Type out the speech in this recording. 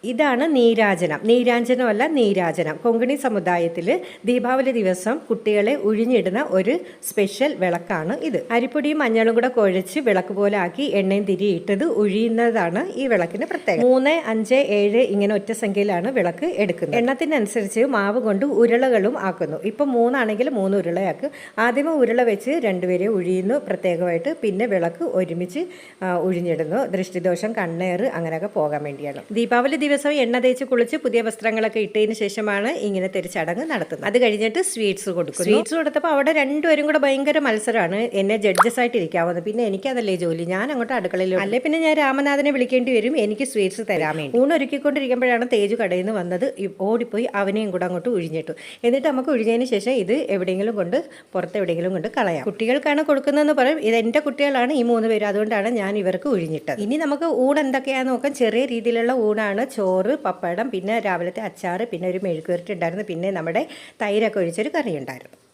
ഇതാണ് നീരാജനം. നീരാഞ്ജനമല്ല, നീരാജനം. കൊങ്കണി സമുദായത്തിൽ ദീപാവലി ദിവസം കുട്ടികളെ ഉഴിഞ്ഞിടുന്ന ഒരു സ്പെഷ്യൽ വിളക്കാണ് ഇത്. അരിപ്പൊടിയും മഞ്ഞളും കൂടെ കുഴച്ച് വിളക്ക് പോലെ ആക്കി എണ്ണയും തിരിയിട്ടത് ഉഴിയുന്നതാണ് ഈ വിളക്കിന് പ്രത്യേകത. 3, 5, 7 ഇങ്ങനെ ഒറ്റ സംഖ്യയിലാണ് വിളക്ക് എടുക്കുന്നത്. എണ്ണത്തിനനുസരിച്ച് മാവ് കൊണ്ട് ഉരുളകളും ആക്കുന്നു. ഇപ്പം 3 ആണെങ്കിൽ 3 ഉരുളയാക്കും. ആദ്യമേ ഉരുള വെച്ച് രണ്ടുപേരെ ഉഴിയുന്നു പ്രത്യേകമായിട്ട്. പിന്നെ വിളക്ക് ഒരുമിച്ച് ഉഴിഞ്ഞിടുന്നു. ദൃഷ്ടിദോഷം, കണ്ണേറ് അങ്ങനെയൊക്കെ പോകാൻ വേണ്ടിയാണ്. ദീപാവലി ദിവസം എണ്ണ തേച്ച് കുളിച്ച് പുതിയ വസ്ത്രങ്ങളൊക്കെ ഇട്ടതിന് ശേഷമാണ് ഇങ്ങനത്തെ ഒരു ചടങ്ങ് നടത്തുന്നത്. അത് കഴിഞ്ഞിട്ട് സ്വീറ്റ്സ് കൊടുക്കും. സ്വീറ്റ്സ് കൊടുത്തപ്പോൾ അവിടെ രണ്ടുപേരും കൂടെ ഭയങ്കര മത്സരമാണ്. എന്നെ ജഡ്ജസ് ആയിട്ട് ഇരിക്കാവുന്നത്. പിന്നെ എനിക്കതല്ലേ ജോലി, ഞാൻ അങ്ങോട്ട് അടുക്കളയിൽ അല്ലെ പിന്നെ ഞാൻ രാമനാഥനെ വിളിക്കേണ്ടി വരും എനിക്ക് സ്വീറ്റ്സ് തരാൻ വേണ്ടി. ഊണൊരുക്കിക്കൊണ്ടിരിക്കുമ്പോഴാണ് തേജു കടയിൽ നിന്ന് വന്നത്. ഓടിപ്പോയി അവനെയും കൂടെ അങ്ങോട്ട് ഉഴിഞ്ഞിട്ടു. എന്നിട്ട് നമുക്ക് ഉഴിഞ്ഞതിന് ശേഷം ഇത് എവിടെയെങ്കിലും കൊണ്ട് പുറത്ത് എവിടെയെങ്കിലും കൊണ്ട് കളയാം. കുട്ടികൾക്കാണ് കൊടുക്കുന്നതെന്ന് പറയും. ഇത് എൻ്റെ കുട്ടികളാണ് ഈ 3 പേര്, അതുകൊണ്ടാണ് ഞാൻ ഇവർക്ക് ഉഴിഞ്ഞിട്ടത്. ഇനി നമുക്ക് ഊണ് എന്തൊക്കെയാണെന്ന് നോക്കാം. ചെറിയ രീതിയിലുള്ള ഊണാണ്. ചോറ്, പപ്പടം, പിന്നെ രാവിലത്തെ അച്ചാറ്, പിന്നെ ഒരു മെഴുക്കുവരട്ടി ഉണ്ടായിരുന്നു, പിന്നെ നമ്മുടെ തൈരൊക്കെ ഒഴിച്ചൊരു കറി ഉണ്ടായിരുന്നു.